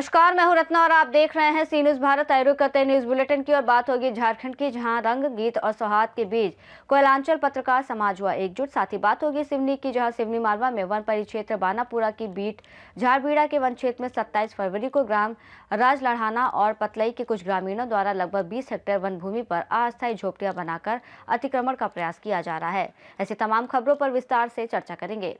नमस्कार, मैं हूं रत्ना और आप देख रहे हैं सी न्यूज भारत। आयोजित करते हैं न्यूज बुलेटिन की और बात होगी झारखंड की, जहां रंग गीत और सौहार्द के बीच कोयलांचल पत्रकार समाज हुआ एकजुट। साथ ही बात होगी सिवनी की, जहां सिवनी मालवा में वन परिक्षेत्र बानापुरा की बीट झारबीड़ा के वन क्षेत्र में 27 फरवरी को ग्राम राजलढ़ाना और पतलई के कुछ ग्रामीणों द्वारा लगभग 20 हेक्टेयर वन भूमि पर अस्थायी झोपड़ियां बनाकर अतिक्रमण का प्रयास किया जा रहा है। ऐसी तमाम खबरों पर विस्तार से चर्चा करेंगे।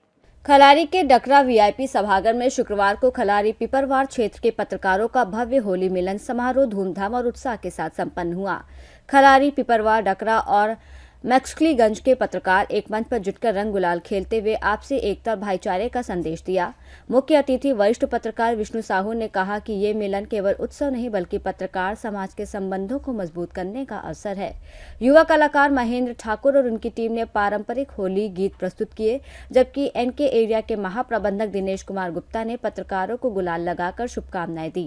खलारी के डकरा वीआईपी सभागार में शुक्रवार को खलारी पिपरवार क्षेत्र के पत्रकारों का भव्य होली मिलन समारोह धूमधाम और उत्साह के साथ संपन्न हुआ। खलारी, पिपरवार, डकरा और मैक्सलीगंज के पत्रकार एक मंच पर जुटकर रंग गुलाल खेलते हुए आपसी एकता और भाईचारे का संदेश दिया। मुख्य अतिथि वरिष्ठ पत्रकार विष्णु साहू ने कहा कि ये मिलन केवल उत्सव नहीं बल्कि पत्रकार समाज के संबंधों को मजबूत करने का अवसर है। युवा कलाकार महेंद्र ठाकुर और उनकी टीम ने पारंपरिक होली गीत प्रस्तुत किए, जबकि एनके एरिया के महाप्रबंधक दिनेश कुमार गुप्ता ने पत्रकारों को गुलाल लगाकर शुभकामनाएं दी।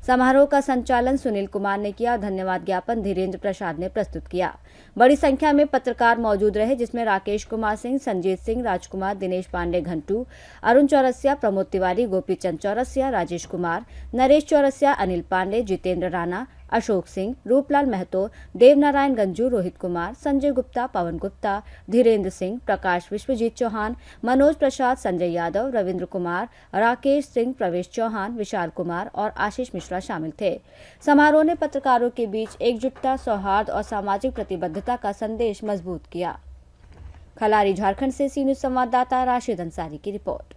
समारोह का संचालन सुनील कुमार ने किया और धन्यवाद ज्ञापन धीरेन्द्र प्रसाद ने प्रस्तुत किया। बड़ी संख्या में पत्रकार मौजूद रहे, जिसमें राकेश कुमार सिंह, संजीत सिंह, राजकुमार, दिनेश पांडे घंटू, अरुण चौरसिया, प्रमोद तिवारी, गोपीचंद चौरसिया, राजेश कुमार, नरेश चौरसिया, अनिल पांडे, जितेंद्र राणा, अशोक सिंह, रूपलाल महतो, देवनारायण गंजू, रोहित कुमार, संजय गुप्ता, पवन गुप्ता, धीरेन्द्र सिंह, प्रकाश विश्वजीत चौहान, मनोज प्रसाद, संजय यादव, रविंद्र कुमार, राकेश सिंह, प्रवेश चौहान, विशाल कुमार और आशीष मिश्रा शामिल थे। समारोह ने पत्रकारों के बीच एकजुटता, सौहार्द और सामाजिक प्रतिबद्धता का संदेश मजबूत किया। खलारी, झारखंड से सी न्यूज संवाददाता राशिद अंसारी की रिपोर्ट।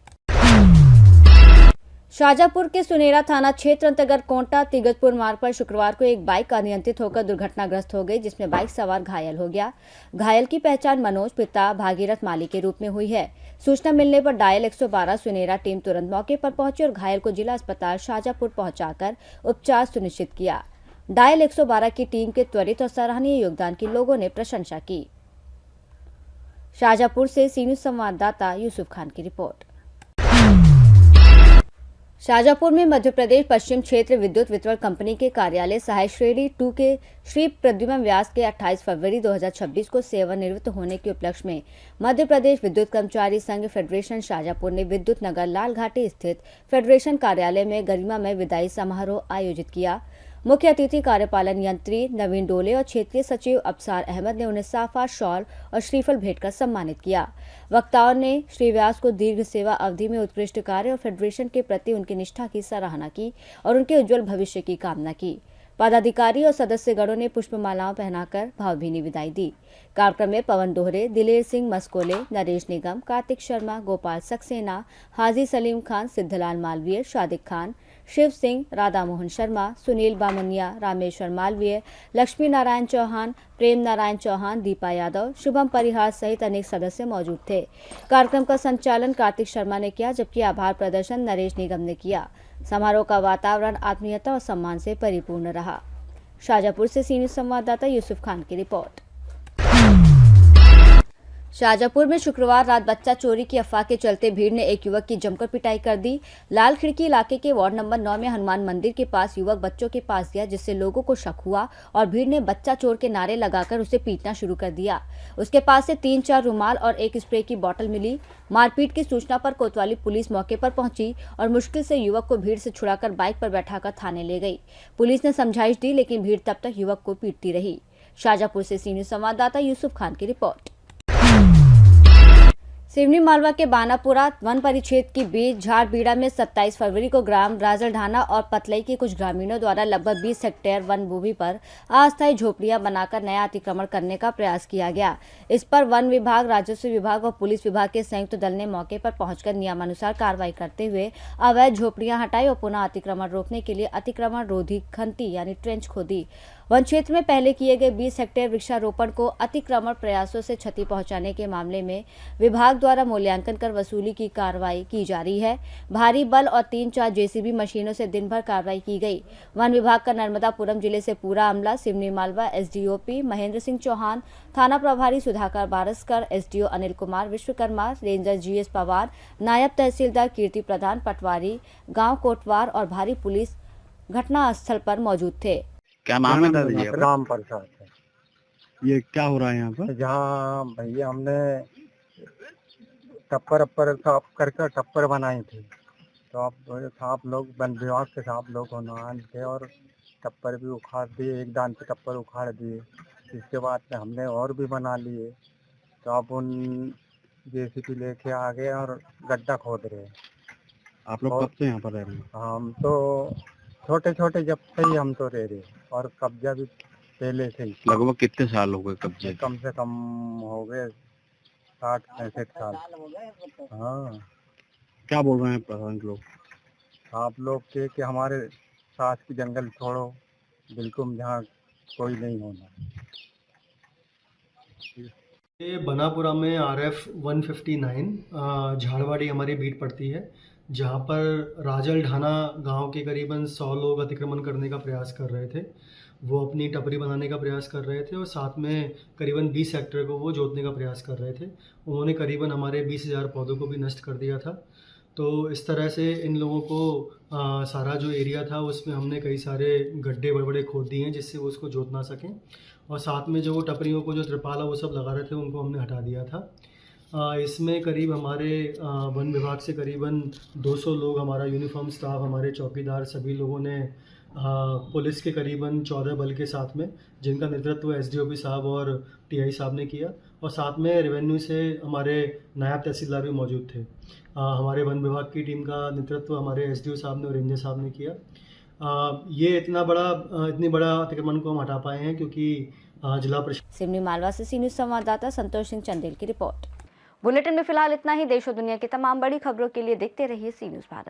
शाजापुर के सुनेरा थाना क्षेत्र अंतर्गत कोंटा तिगतपुर मार्ग पर शुक्रवार को एक बाइक अनियंत्रित होकर दुर्घटनाग्रस्त हो गई, जिसमें बाइक सवार घायल हो गया। घायल की पहचान मनोज, पिता भागीरथ माली के रूप में हुई है। सूचना मिलने पर डायल 112 सुनेरा टीम तुरंत मौके पर पहुंची और घायल को जिला अस्पताल शाजापुर पहुंचाकर उपचार सुनिश्चित किया। डायल 112 की टीम के त्वरित और सराहनीय योगदान की लोगों ने प्रशंसा की। शाजापुर से सी न्यूज संवाददाता यूसुफ खान की रिपोर्ट। शाजापुर में मध्य प्रदेश पश्चिम क्षेत्र विद्युत वितरण कंपनी के कार्यालय सहायक श्रेणी 2 के श्री प्रद्युमन व्यास के 28 फरवरी 2026 को सेवानिवृत्त होने के उपलक्ष्य में मध्य प्रदेश विद्युत कर्मचारी संघ फेडरेशन शाजापुर ने विद्युत नगर लाल घाटी स्थित फेडरेशन कार्यालय में गरिमामय विदाई समारोह आयोजित किया। मुख्य अतिथि कार्यपालन यंत्री नवीन डोले और क्षेत्रीय सचिव अबसार अहमद ने उन्हें साफा, शॉल और श्रीफल भेंट कर सम्मानित किया। वक्ताओं ने श्री व्यास को दीर्घ सेवा अवधि में उत्कृष्ट कार्य और फेडरेशन के प्रति उनकी निष्ठा की सराहना की और उनके उज्जवल भविष्य की कामना की। पदाधिकारी और सदस्यगणों ने पुष्पमालाओं पहनाकर भावभीनी विदाई दी। कार्यक्रम में पवन दोहरे, दिलेर सिंह मस्कोले, नरेश निगम, कार्तिक शर्मा, गोपाल सक्सेना, हाजी सलीम खान, सिद्धलाल मालवीय, शादिक खान, शिव सिंह, राधा मोहन शर्मा, सुनील बामनिया, रामेश्वर मालवीय, लक्ष्मी नारायण चौहान, प्रेम नारायण चौहान, दीपा यादव, शुभम परिहार सहित अनेक सदस्य मौजूद थे। कार्यक्रम का संचालन कार्तिक शर्मा ने किया, जबकि आभार प्रदर्शन नरेश निगम ने किया। समारोह का वातावरण आत्मीयता और सम्मान से परिपूर्ण रहा। शाजापुर से सी न्यूज संवाददाता यूसुफ खान की रिपोर्ट। शाजापुर में शुक्रवार रात बच्चा चोरी की अफवाह के चलते भीड़ ने एक युवक की जमकर पिटाई कर दी। लाल खिड़की इलाके के वार्ड नंबर 9 में हनुमान मंदिर के पास युवक बच्चों के पास गया, जिससे लोगों को शक हुआ और भीड़ ने बच्चा चोर के नारे लगाकर उसे पीटना शुरू कर दिया। उसके पास से 3-4 रुमाल और एक स्प्रे की बोतल मिली। मारपीट की सूचना पर कोतवाली पुलिस मौके पर पहुंची और मुश्किल से युवक को भीड़ से छुड़ाकर बाइक पर बैठाकर थाने ले गई। पुलिस ने समझाइश दी, लेकिन भीड़ तब तक युवक को पीटती रही। शाजापुर से सी न्यूज संवाददाता यूसुफ खान की रिपोर्ट। सिवनी मालवा के बानापुरा वन परिक्षेत्र की बीच झारबीड़ा में 27 फरवरी को ग्राम राजलढ़ाना और पतलई के कुछ ग्रामीणों द्वारा लगभग 20 हेक्टेयर वन भूमि पर अस्थायी झोपड़ियां बनाकर नया अतिक्रमण करने का प्रयास किया गया। इस पर वन विभाग, राजस्व विभाग और पुलिस विभाग के संयुक्त दल ने मौके पर पहुंचकर नियमानुसार कार्रवाई करते हुए अवैध झोपड़ियां हटाई और पुनः अतिक्रमण रोकने के लिए अतिक्रमण रोधी खंती यानी ट्रेंच खोदी। वन क्षेत्र में पहले किए गए 20 हेक्टेयर वृक्षारोपण को अतिक्रमण प्रयासों से क्षति पहुंचाने के मामले में विभाग द्वारा मूल्यांकन कर वसूली की कार्रवाई की जा रही है। भारी बल और 3-4 जेसीबी मशीनों से दिन भर कार्रवाई की गई। वन विभाग का नर्मदापुरम जिले से पूरा अमला, सिवनी मालवा एसडीओपी महेंद्र सिंह चौहान, थाना प्रभारी Sudhakar Baraskar, SDO Anil Kumar Vishwakarma, ranger GS Pawar, नायब तहसीलदार कीर्ति प्रधान, पटवारी गाँव कोटवार और भारी पुलिस घटना स्थल पर मौजूद थे। क्या नाम है दादाजी? राम प्रसाद है। ये क्या हो रहा है यहाँ पर? जहाँ भैया हमने टप्पर अप्पर साफ करके टप्पर बनाई थी, तो अब सांप लोग वन विभाग के सांप लोग होने थे और टप्पर भी उखाड़ दिए, एक दान पे टप्पर उखाड़ दिए। इसके बाद में हमने और भी बना लिए, तो अब उन जेसीबी लेके आ गए और गड्ढा खोद रहे हैं। आप लोग और कब से यहाँ पर रह रहे हैं? हम तो छोटे छोटे जब से ही हम तो रह रहे हैं और कब्जा भी पहले से ही। लगभग कितने साल हो गए कब्जे? कम से कम हो गए 60-65 साल। हाँ, क्या बोल रहे हैं प्रधान लोग? आप लोग के कि हमारे साथ की जंगल छोड़ो, बिल्कुल यहाँ कोई नहीं होना। ये बनापुरा में RF 159 झाड़वाड़ी हमारी बीट पड़ती है, जहाँ पर राजल ढाना गांव के करीबन 100 लोग अतिक्रमण करने का प्रयास कर रहे थे। वो अपनी टपरी बनाने का प्रयास कर रहे थे और साथ में करीबन 20 हेक्टेयर को वो जोतने का प्रयास कर रहे थे। उन्होंने करीबन हमारे 20,000 पौधों को भी नष्ट कर दिया था। तो इस तरह से इन लोगों को सारा जो एरिया था उसमें हमने कई सारे गड्ढे बड़े बड़े खोद दिए हैं जिससे वो उसको जोत ना सकें, और साथ में जो वो टपरियों को जो त्रिपाल वो सब लगा रहे थे उनको हमने हटा दिया था। इसमें करीब हमारे वन विभाग से करीबन 200 लोग, हमारा यूनिफॉर्म स्टाफ, हमारे चौकीदार, सभी लोगों ने पुलिस के करीबन 14 बल के साथ में, जिनका नेतृत्व SDOP साहब और TI साहब ने किया, और साथ में रेवेन्यू से हमारे नायब तहसीलदार भी मौजूद थे। हमारे वन विभाग की टीम का नेतृत्व हमारे SDO साहब ने और रेंजर साहब ने किया। ये इतनी बड़ा अतिक्रमण को हम हटा पाए हैं क्योंकि जिला प्रशासन। सिवनी मालवा से सी न्यूज संवाददाता संतोष सिंह चंदेल की रिपोर्ट। बुलेटिन में फिलहाल इतना ही। देश और दुनिया की तमाम बड़ी खबरों के लिए देखते रहिए सी न्यूज भारत।